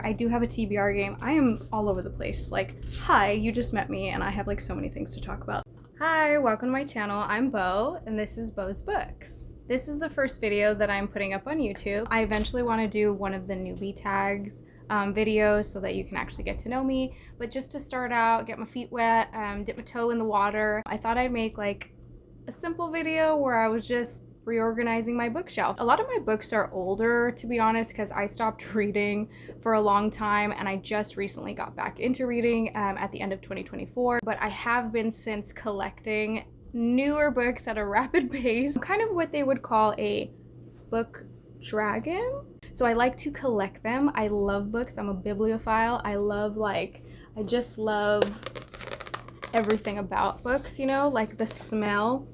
I do have a TBR game. I am all over the place. Like, hi, you just met me and I have like so many things to talk about. Hi, welcome to my channel. I'm Bo and this is Bo's Books. This is the first video that I'm putting up on YouTube. I eventually want to do one of the newbie tags videos so that you can actually get to know me. But just to start out, get my feet wet, dip my toe in the water, I thought I'd make like a simple video where I was just reorganizing my bookshelf. A lot of my books are older, to be honest, because I stopped reading for a long time and I just recently got back into reading at the end of 2024. But I have been since collecting newer books at a rapid pace. I'm kind of what they would call a book dragon. So I like to collect them. I love books. I'm a bibliophile. I just love everything about books, you know, like the smell,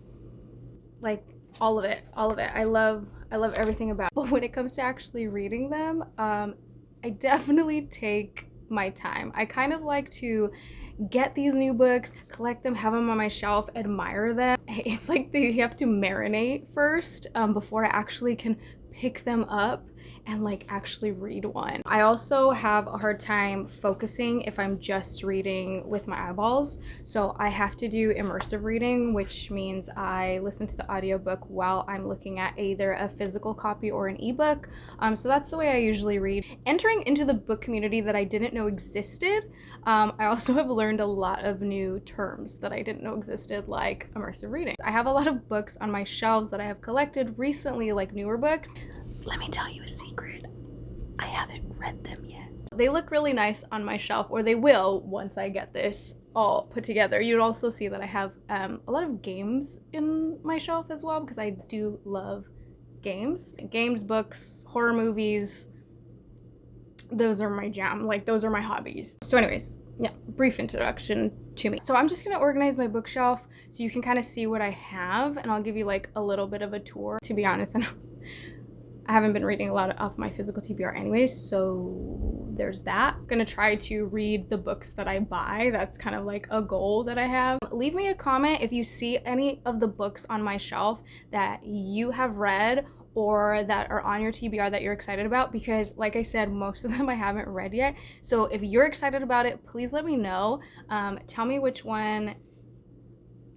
like all of it. I love everything about it. But when it comes to actually reading them, I definitely take my time. I kind of like to get these new books, collect them, have them on my shelf, admire them. It's like they have to marinate first before I actually can pick them up and like actually read one. I also have a hard time focusing if I'm just reading with my eyeballs. So I have to do immersive reading, which means I listen to the audiobook while I'm looking at either a physical copy or an ebook. So that's the way I usually read. Entering into the book community that I didn't know existed, I also have learned a lot of new terms that I didn't know existed, like immersive reading. I have a lot of books on my shelves that I have collected recently, like newer books. Let me tell you a secret. I haven't read them yet. They look really nice on my shelf, or they will once I get this all put together. You'd also see that I have a lot of games in my shelf as well, because I do love games. Games, books, horror movies, those are my jam. Like, those are my hobbies. So anyways, yeah, brief introduction to me. So I'm just gonna organize my bookshelf so you can kind of see what I have, and I'll give you like a little bit of a tour. To be honest, I haven't been reading a lot of my physical TBR anyways, so there's that. I'm gonna try to read the books that I buy. That's kind of like a goal that I have. Leave me a comment if you see any of the books on my shelf that you have read or that are on your TBR that you're excited about, because like I said, most of them I haven't read yet. So if you're excited about it, please let me know. Tell me which one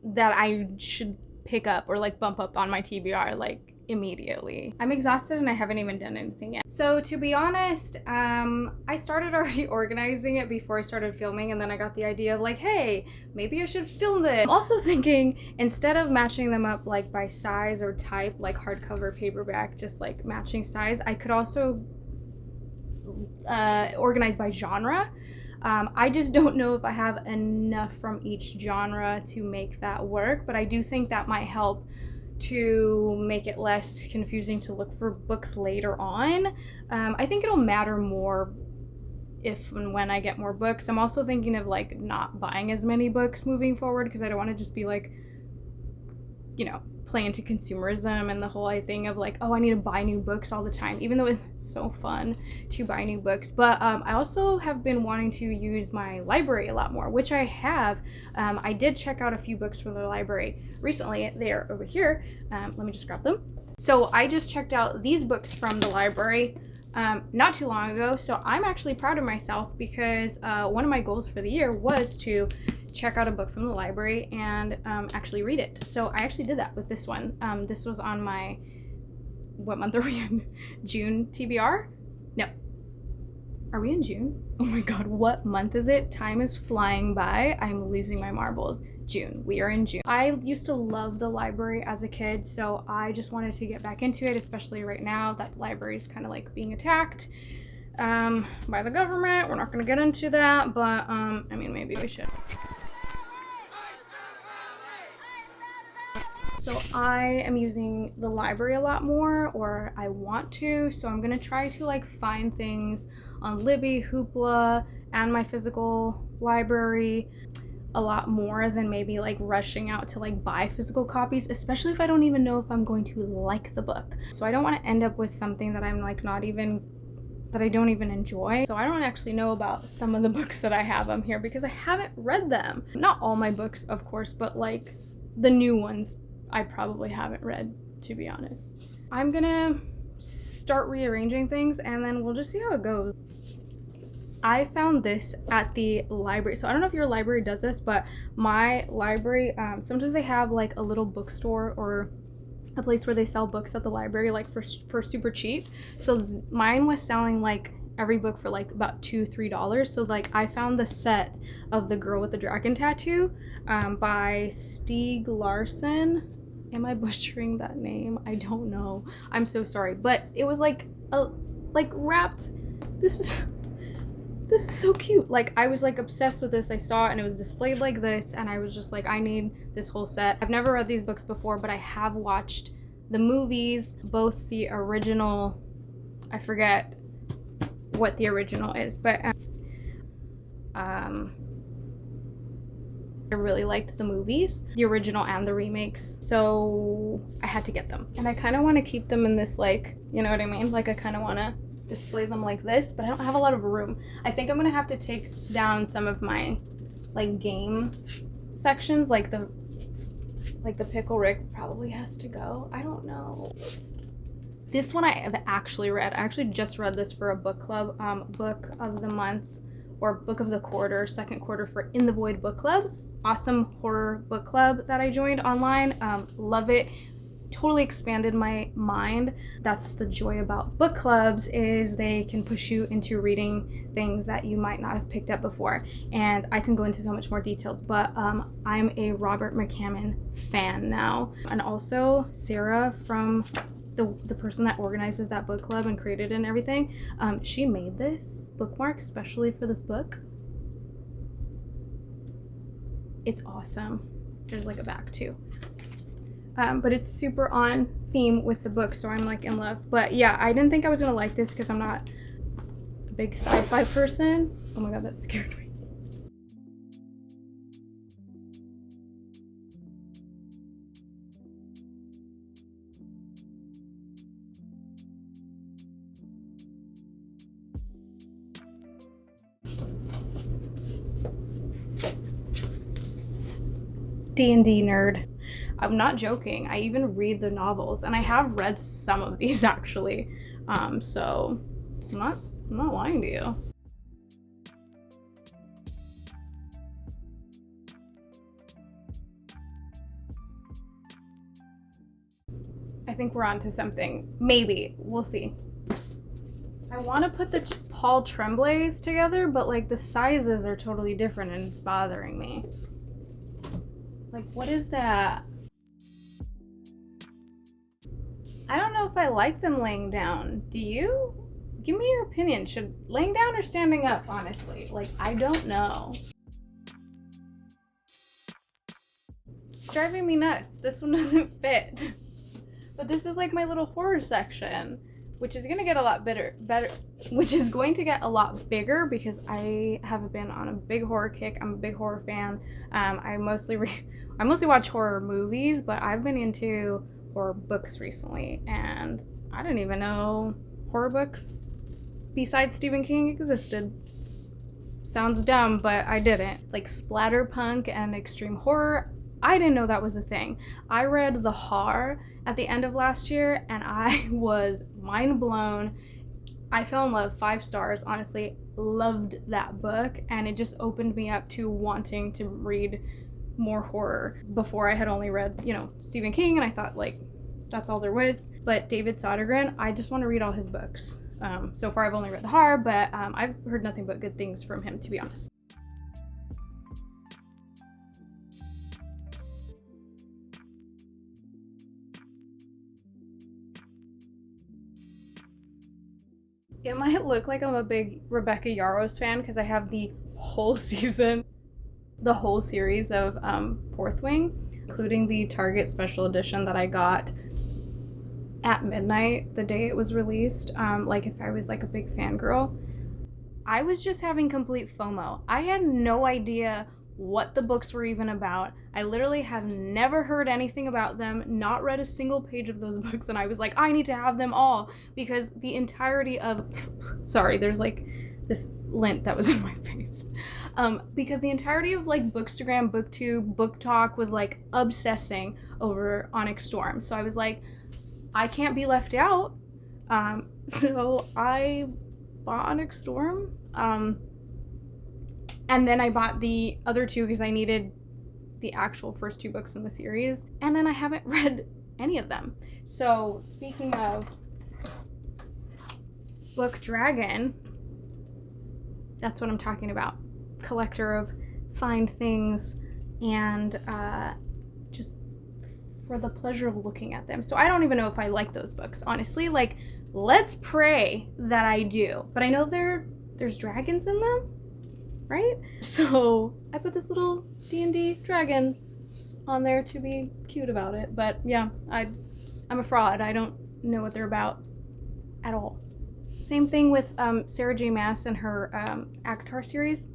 that I should pick up or like bump up on my TBR like immediately. I'm exhausted and I haven't even done anything yet. So to be honest, I started already organizing it before I started filming, and then I got the idea of like, hey, maybe I should film this. I'm also thinking, instead of matching them up like by size or type, like hardcover, paperback, just like matching size, I could also organize by genre. I just don't know if I have enough from each genre to make that work, but I do think that might help to make it less confusing to look for books later on. I think it'll matter more if and when I get more books. I'm also thinking of like not buying as many books moving forward, because I don't want to just be like, you know, play into consumerism and the whole thing of like, oh, I need to buy new books all the time, even though it's so fun to buy new books. But I also have been wanting to use my library a lot more, which I have. I did check out a few books from the library recently. They are over here. Let me just grab them. So I just checked out these books from the library not too long ago. So I'm actually proud of myself, because one of my goals for the year was to check out a book from the library and actually read it. So I actually did that with this one. This was on my, what month are we in? June TBR? No. Are we in June? Oh my god, what month is it? Time is flying by. I'm losing my marbles. June. We are in June. I used to love the library as a kid, so I just wanted to get back into it, especially right now that the library is kind of like being attacked by the government. We're not going to get into that, but I mean, maybe we should. So I am using the library a lot more, or I want to, so I'm gonna try to like find things on Libby, Hoopla, and my physical library a lot more than maybe like rushing out to like buy physical copies, especially if I don't even know if I'm going to like the book. So I don't want to end up with something that I'm like that I don't even enjoy. So I don't actually know about some of the books that I have on here because I haven't read them. Not all my books, of course, but like the new ones I probably haven't read, to be honest. I'm gonna start rearranging things and then we'll just see how it goes. I found this at the library. So I don't know if your library does this, but my library, sometimes they have like a little bookstore or a place where they sell books at the library, like for super cheap. So mine was selling like every book for like about $2-3. So like I found the set of The Girl with the Dragon Tattoo by Stieg Larsson. Am I butchering that name? I don't know. I'm so sorry. But it was like wrapped. This is so cute. Like I was like obsessed with this. I saw it and it was displayed like this and I was just like, I need this whole set. I've never read these books before, but I have watched the movies, both the original, I forget what the original is, but I really liked the movies, the original and the remakes, so I had to get them. And I kind of want to keep them in this, like, you know what I mean? Like I kind of want to display them like this, but I don't have a lot of room. I think I'm gonna have to take down some of my like game sections, like the Pickle Rick probably has to go. I don't know. This one I have actually read. I actually just read this for a book club, book of the month or book of the quarter, second quarter for In the Void book club. Awesome horror book club that I joined online. Love it. Totally expanded my mind. That's the joy about book clubs, is they can push you into reading things that you might not have picked up before. And I can go into so much more details, but I'm a Robert McCammon fan now. And also Sarah, from the person that organizes that book club and created it and everything, she made this bookmark especially for this book. It's awesome. There's like a back too. But it's super on theme with the book, so I'm like in love. But yeah, I didn't think I was gonna like this because I'm not a big sci-fi person. Oh my god, that scared me. D&D nerd. I'm not joking. I even read the novels, and I have read some of these actually. So I'm not lying to you. I think we're onto something. Maybe. We'll see. I want to put the Paul Tremblays together, but like the sizes are totally different and it's bothering me. Like, what is that? I don't know if I like them laying down. Do you? Give me your opinion. Should laying down or standing up, honestly? Like, I don't know. It's driving me nuts. This one doesn't fit. But this is like my little horror section, which is gonna get a lot which is going to get a lot bigger because I have been on a big horror kick. I'm a big horror fan. I mostly watch horror movies, but I've been into horror books recently, and I didn't even know horror books besides Stephen King existed. Sounds dumb, but I didn't. Like splatterpunk and extreme horror, I didn't know that was a thing. I read The Horror at the end of last year and I was mind blown. I fell in love, 5 stars, honestly. Loved that book, and it just opened me up to wanting to read more horror. Before I had only read, Stephen King, and I thought like that's all there was. But David Sodergren, I just want to read all his books. So far I've only read The Horror, but I've heard nothing but good things from him, to be honest. It might look like I'm a big Rebecca Yarros fan because I have the whole season, the whole series of Fourth Wing, including the Target special edition that I got at midnight the day it was released. Like if I was like a big fangirl. I was just having complete FOMO. I had no idea what the books were even about. I literally have never heard anything about them, not read a single page of those books, and I was like, I need to have them all because the entirety of sorry, there's like this lint that was in my face. Because the entirety of like Bookstagram, Booktube, Book Talk was like obsessing over Onyx Storm. So I was like, I can't be left out. So I bought Onyx Storm. And then I bought the other two because I needed the actual first two books in the series. And then I haven't read any of them. So speaking of Book Dragon, that's what I'm talking about. Collector of find things and just for the pleasure of looking at them. So I don't even know if I like those books, honestly. Like, let's pray that I do. But I know there's dragons in them, right? So I put this little D&D dragon on there to be cute about it. But yeah, I'm a fraud. I don't know what they're about at all. Same thing with Sarah J. Maas and her ACOTAR series.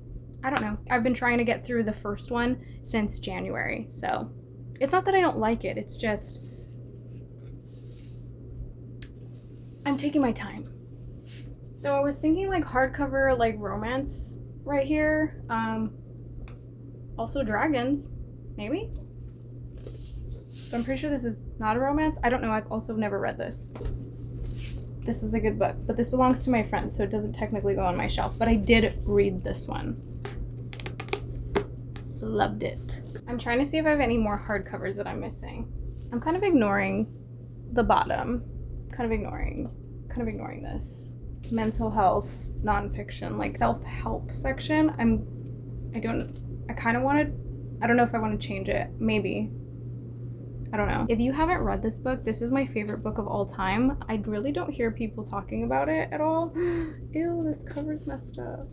I don't know. I've been trying to get through the first one since January. So it's not that I don't like it. It's just I'm taking my time. So I was thinking like hardcover, like romance right here. Also dragons, maybe? But I'm pretty sure this is not a romance. I don't know. I've also never read this. This is a good book, but this belongs to my friend, so it doesn't technically go on my shelf. But I did read this one. Loved it. I'm trying to see if I have any more hardcovers that I'm missing. I'm kind of ignoring the bottom. Kind of ignoring this. Mental health, nonfiction, like self-help section. I kind of wanted, I don't know if I want to change it. Maybe. I don't know. If you haven't read this book, this is my favorite book of all time. I really don't hear people talking about it at all. Ew, this cover's messed up.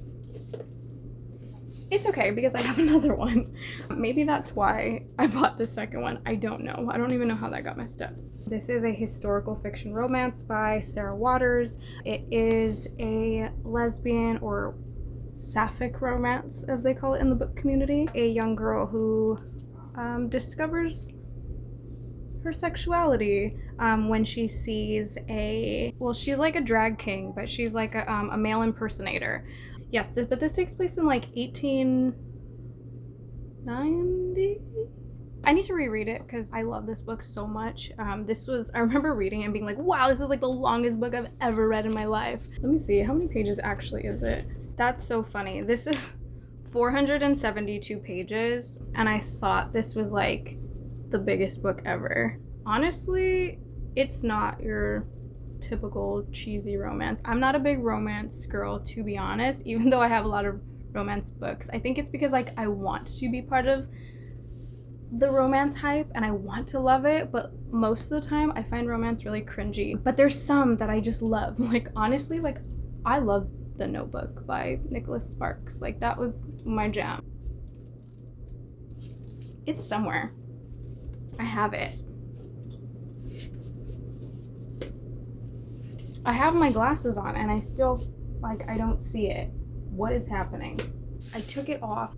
It's okay because I have another one. Maybe that's why I bought the second one. I don't know. I don't even know how that got messed up. This is a historical fiction romance by Sarah Waters. It is a lesbian or sapphic romance, as they call it in the book community. A young girl who discovers her sexuality when she sees she's like a drag king, but she's like a male impersonator. Yes, but this takes place in like 1890? I need to reread it because I love this book so much. I remember reading it and being like, wow, this is like the longest book I've ever read in my life. Let me see, how many pages actually is it? That's so funny. This is 472 pages, and I thought this was like the biggest book ever. Honestly, it's not your typical cheesy romance. I'm not a big romance girl, to be honest, even though I have a lot of romance books. I think it's because like I want to be part of the romance hype and I want to love it, but most of the time I find romance really cringy. But there's some that I just love. Like honestly, like I love The Notebook by Nicholas Sparks. Like that was my jam. It's somewhere. I have it. I have my glasses on and I still, like, I don't see it. What is happening? I took it off.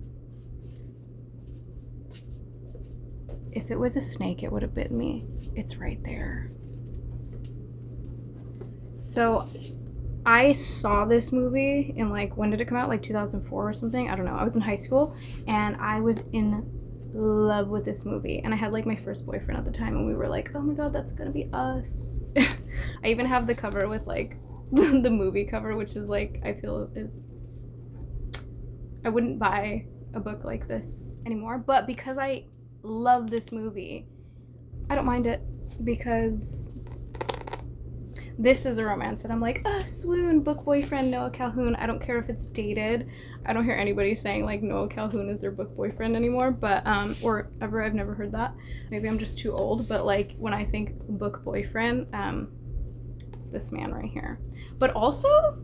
If it was a snake, it would have bit me. It's right there. So I saw this movie in like, when did it come out? Like 2004 or something? I don't know. I was in high school and I was in love with this movie. And I had like my first boyfriend at the time and we were like, oh my god, that's gonna be us. I even have the cover with like the movie cover, which is like, I feel is, I wouldn't buy a book like this anymore. But because I love this movie, I don't mind it because this is a romance and I'm like, swoon, book boyfriend, Noah Calhoun. I don't care if it's dated. I don't hear anybody saying like Noah Calhoun is their book boyfriend anymore, but or ever. I've never heard that. Maybe I'm just too old, but like when I think book boyfriend, it's this man right here. But also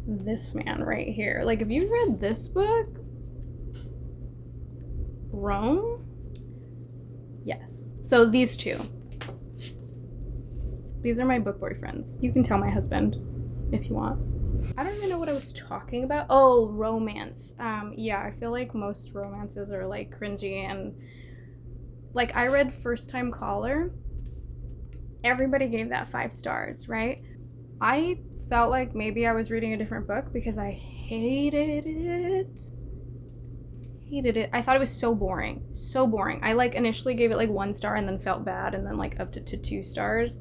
this man right here. Like if you read this book, Rome? Yes. So these two. These are my book boyfriends. You can tell my husband if you want. I don't even know what I was talking about. Oh, romance. Yeah, I feel like most romances are like cringy and like I read First Time Caller. Everybody gave that 5 stars, right? I felt like maybe I was reading a different book because I hated it. Hated it. I thought it was so boring. So boring. I like initially gave it like 1 star and then felt bad and then like upped it to 2 stars.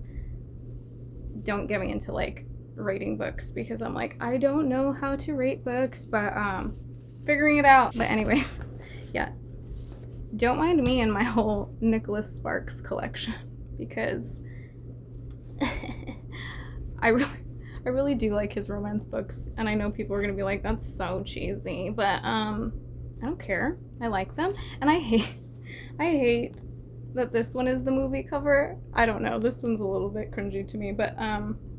Don't get me into like rating books because I'm like, I don't know how to rate books, but figuring it out. But anyways, yeah, don't mind me and my whole Nicholas Sparks collection because I really do like his romance books, and I know people are gonna be like, that's so cheesy, but I don't care. I like them, and I hate that this one is the movie cover. I don't know, this one's a little bit cringy to me, but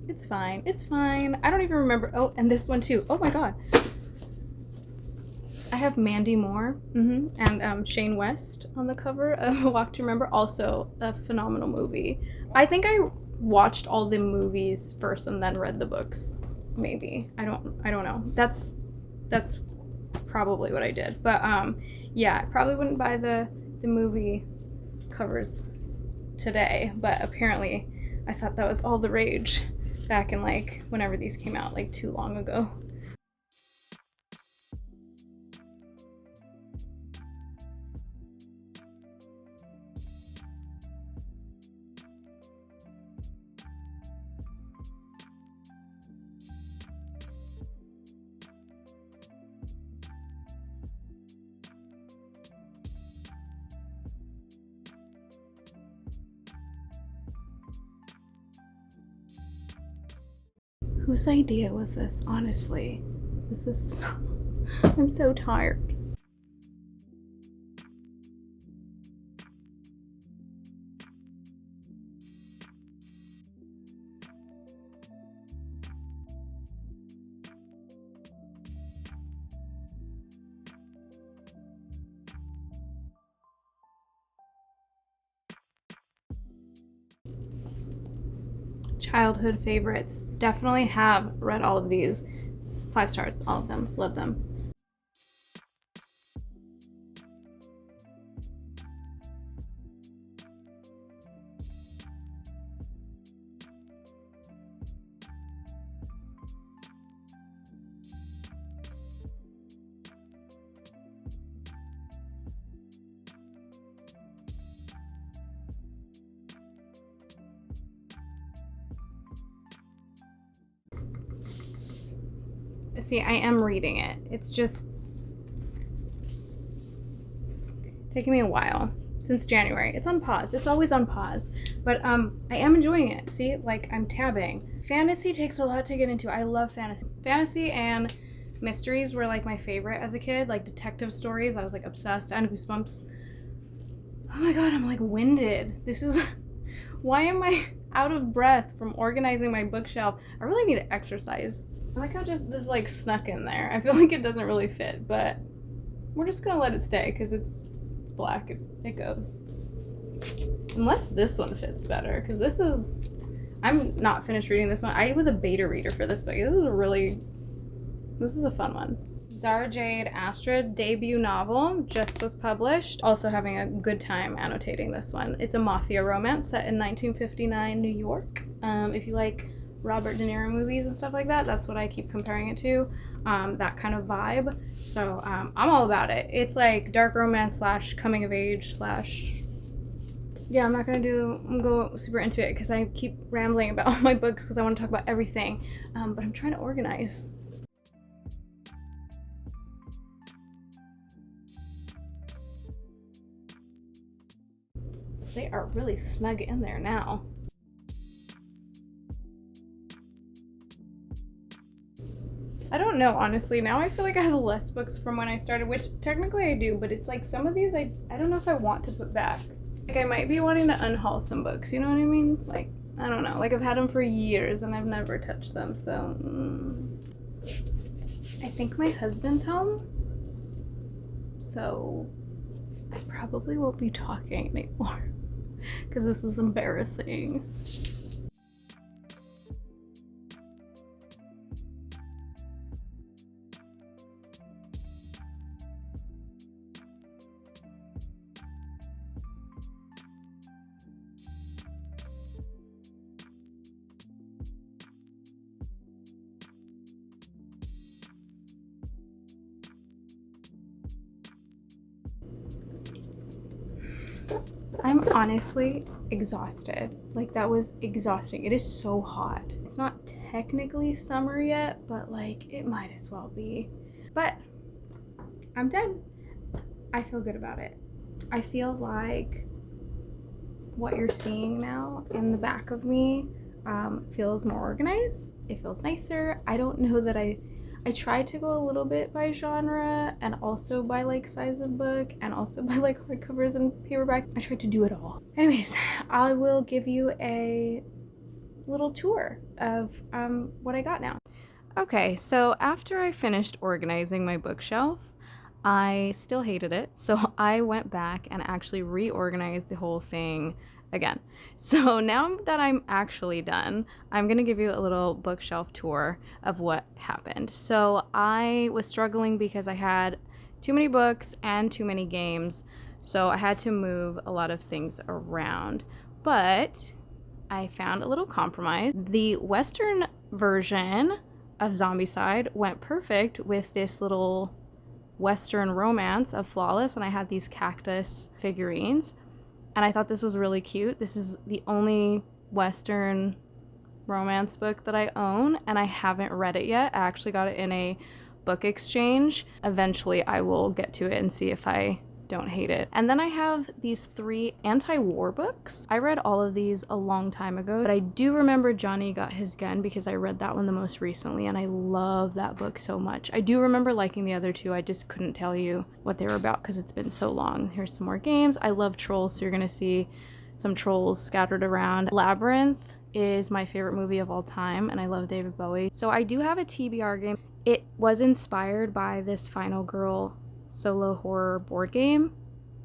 it's fine. It's fine. I don't even remember. Oh, and this one too. Oh my god. I have Mandy Moore and Shane West on the cover of Walk to Remember. Also a phenomenal movie. I think I watched all the movies first and then read the books. Maybe. I don't know. That's probably what I did. But yeah, I probably wouldn't buy the movie covers today, but apparently I thought that was all the rage back in like whenever these came out, like too long ago. Whose idea was this, honestly? This is so... I'm so tired. Childhood favorites. Definitely have read all of these. 5 stars, all of them. Love them. See, I am reading it. It's just taking me a while. Since January. It's on pause. It's always on pause. But I am enjoying it. See, like I'm tabbing. Fantasy takes a lot to get into. I love fantasy. Fantasy and mysteries were like my favorite as a kid. Like detective stories. I was like obsessed. And Goosebumps. Oh my god, I'm like winded. This is... Why am I out of breath from organizing my bookshelf? I really need to exercise. I like how just this like snuck in there. I feel like it doesn't really fit, but we're just gonna let it stay because it's black. It goes. Unless this one fits better, because this is... I'm not finished reading this one. I was a beta reader for this book. This is a fun one. Zara Jade Astrid debut novel just was published. Also having a good time annotating this one. It's a mafia romance set in 1959 New York. If you like Robert De Niro movies and stuff like that, that's what I keep comparing it to. That kind of vibe. So I'm all about it. It's like dark romance slash coming of age slash... Yeah, I'm not gonna go super into it because I keep rambling about all my books because I want to talk about everything. But I'm trying to organize. They are really snug in there now. I don't know, honestly. Now I feel like I have less books from when I started, which technically I do, but it's like some of these I don't know if I want to put back. Like I might be wanting to unhaul some books, you know what I mean? Like, I don't know. Like I've had them for years and I've never touched them, so... I think my husband's home, so I probably won't be talking anymore because this is embarrassing. I'm honestly exhausted. Like that was exhausting. It is so hot. It's not technically summer yet, but like it might as well be. But I'm done. I feel good about it. I feel like what you're seeing now in the back of me feels more organized. It feels nicer. I don't know that I tried to go a little bit by genre and also by like size of book and also by like hardcovers and paperbacks. I tried to do it all. Anyways, I will give you a little tour of what I got now. Okay, so after I finished organizing my bookshelf, I still hated it, so I went back and actually reorganized the whole thing again. So now that I'm actually done, I'm gonna give you a little bookshelf tour of what happened. So I was struggling because I had too many books and too many games, so I had to move a lot of things around. But I found a little compromise. The Western version of Zombicide went perfect with this little Western romance of Flawless, and I had these cactus figurines, and I thought this was really cute. This is the only Western romance book that I own, and I haven't read it yet. I actually got it in a book exchange. Eventually I will get to it and see if I don't hate it. And then I have these 3 anti-war books. I read all of these a long time ago, but I do remember Johnny Got His Gun because I read that one the most recently, and I love that book so much. I do remember liking the other 2. I just couldn't tell you what they were about because it's been so long. Here's some more games. I love Trolls, so you're gonna see some Trolls scattered around. Labyrinth is my favorite movie of all time, and I love David Bowie. So I do have a TBR game. It was inspired by this Final Girl solo horror board game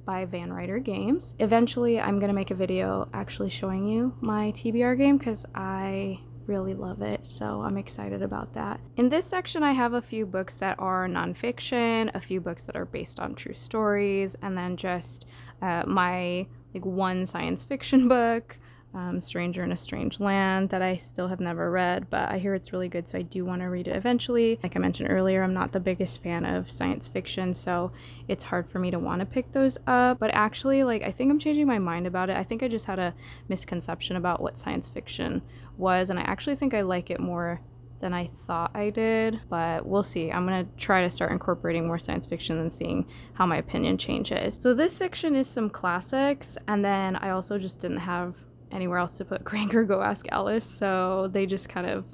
by Van Ryder Games. Eventually I'm gonna make a video actually showing you my TBR game because I really love it, so I'm excited about that. In this section I have a few books that are nonfiction, a few books that are based on true stories, and then just my like one science fiction book, Stranger in a Strange Land, that I still have never read, but I hear it's really good, so I do want to read it eventually. Like I mentioned earlier, I'm not the biggest fan of science fiction, so it's hard for me to want to pick those up. But actually, like, I think I'm changing my mind about it. I think I just had a misconception about what science fiction was, and I actually think I like it more than I thought I did, but we'll see. I'm gonna try to start incorporating more science fiction and seeing how my opinion changes. So this section is some classics, and then I also just didn't have anywhere else to put Granger Go Ask Alice, so they just kind of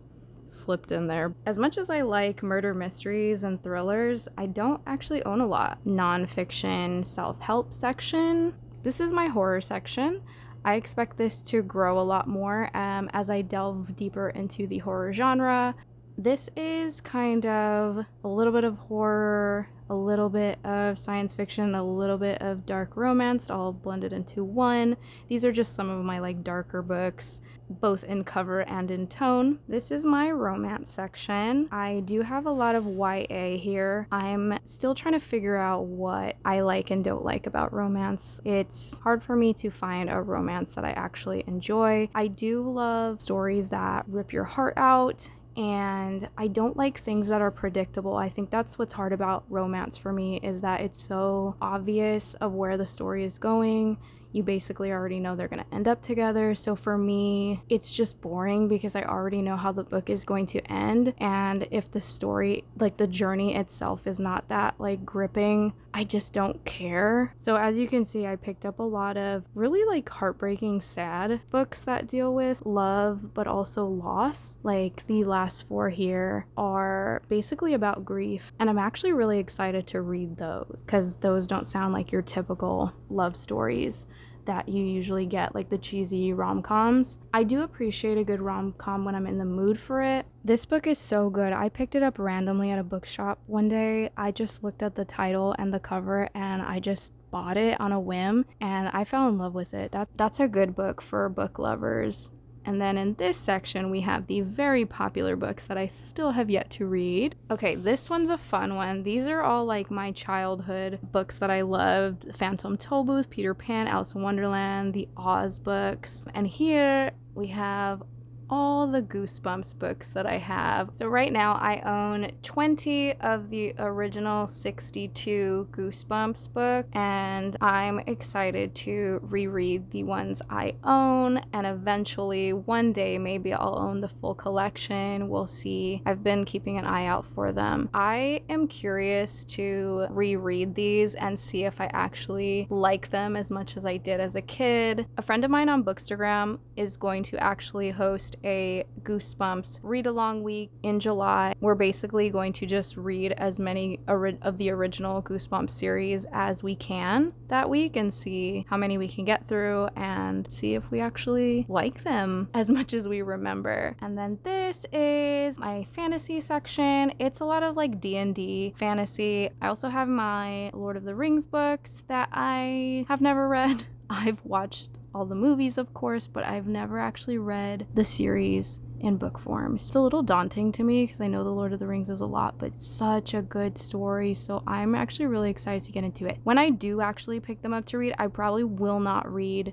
slipped in there. As much as I like murder mysteries and thrillers, I don't actually own a lot. Nonfiction self-help section. This is my horror section. I expect this to grow a lot more as I delve deeper into the horror genre. This is kind of a little bit of horror, a little bit of science fiction, a little bit of dark romance, all blended into one. These are just some of my like darker books, both in cover and in tone. This is my romance section. I do have a lot of YA here. I'm still trying to figure out what I like and don't like about romance. It's hard for me to find a romance that I actually enjoy. I do love stories that rip your heart out, and I don't like things that are predictable. I think that's what's hard about romance for me, is that it's so obvious of where the story is going. You basically already know they're gonna end up together. So for me, it's just boring because I already know how the book is going to end. And if the story, like the journey itself, is not that like gripping, I just don't care. So as you can see, I picked up a lot of really like heartbreaking, sad books that deal with love, but also loss. Like the last 4 here are basically about grief. And I'm actually really excited to read those because those don't sound like your typical love stories that you usually get, like the cheesy rom-coms. I do appreciate a good rom-com when I'm in the mood for it. This book is so good. I picked it up randomly at a bookshop one day. I just looked at the title and the cover and I just bought it on a whim and I fell in love with it. That's a good book for book lovers. And then in this section, we have the very popular books that I still have yet to read. Okay, this one's a fun one. These are all like my childhood books that I loved. Phantom Tollbooth, Peter Pan, Alice in Wonderland, the Oz books. And here we have all the Goosebumps books that I have. So right now I own 20 of the original 62 Goosebumps book, and I'm excited to reread the ones I own, and eventually one day maybe I'll own the full collection. We'll see. I've been keeping an eye out for them. I am curious to reread these and see if I actually like them as much as I did as a kid. A friend of mine on Bookstagram is going to actually host a Goosebumps read-along week in July. We're basically going to just read as many of the original Goosebumps series as we can that week and see how many we can get through and see if we actually like them as much as we remember. And then this is my fantasy section. It's a lot of like D&D fantasy. I also have my Lord of the Rings books that I have never read. I've watched all the movies, of course, but I've never actually read the series in book form. It's a little daunting to me because I know the Lord of the Rings is a lot, but it's such a good story, so I'm actually really excited to get into it. When I do actually pick them up to read, I probably will not read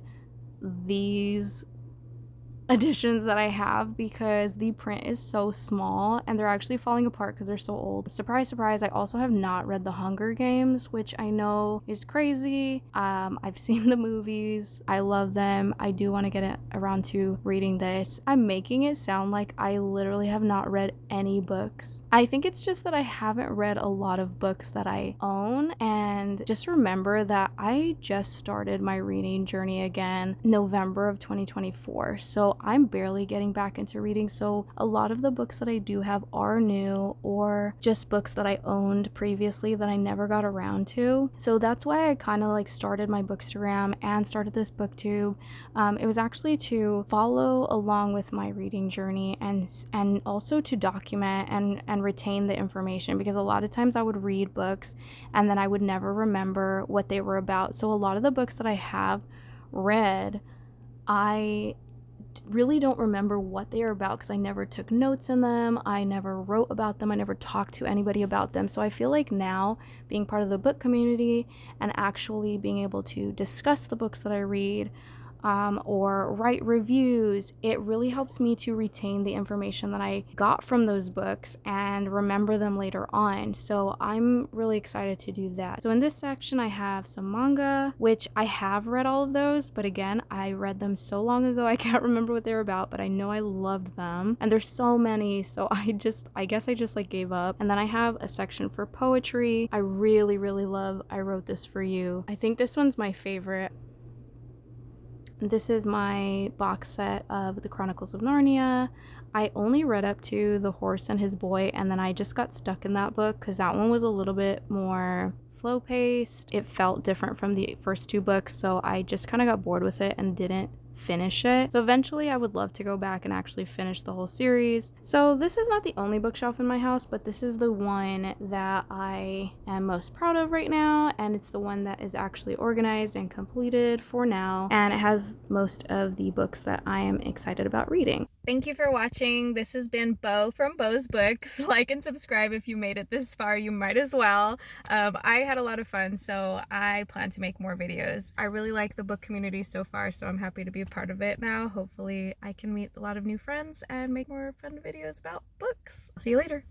these editions that I have because the print is so small and they're actually falling apart because they're so old. Surprise, surprise, I also have not read The Hunger Games, which I know is crazy. I've seen the movies. I love them. I do want to get around to reading this. I'm making it sound like I literally have not read any books. I think it's just that I haven't read a lot of books that I own, and just remember that I just started my reading journey again November of 2024. So I'm barely getting back into reading, so a lot of the books that I do have are new or just books that I owned previously that I never got around to. So that's why I kind of like started my Bookstagram and started this Booktube. It was actually to follow along with my reading journey and also to document and retain the information, because a lot of times I would read books and then I would never remember what they were about. So a lot of the books that I have read, I really don't remember what they are about because I never took notes in them, I never wrote about them, I never talked to anybody about them. So I feel like now, being part of the book community and actually being able to discuss the books that I read, or write reviews, it really helps me to retain the information that I got from those books and remember them later on. So I'm really excited to do that. So in this section I have some manga, which I have read all of those, but again, I read them so long ago I can't remember what they were about, but I know I loved them, and there's so many, so I guess I just like gave up. And then I have a section for poetry. I really love I Wrote This For You. I think this one's my favorite. This is my box set of the Chronicles of Narnia. I only read up to The Horse and His Boy, and then I just got stuck in that book because that one was a little bit more slow paced. It felt different from the first two books, so I just kind of got bored with it and didn't finish it. So eventually I would love to go back and actually finish the whole series. So this is not the only bookshelf in my house, but this is the one that I am most proud of right now, and it's the one that is actually organized and completed for now, and it has most of the books that I am excited about reading. Thank you for watching. This has been Bo from Bo's Books. Like and subscribe if you made it this far. You might as well. I had a lot of fun, so I plan to make more videos. I really like the book community so far, so I'm happy to be a part of it now. Hopefully I can meet a lot of new friends and make more fun videos about books. See you later.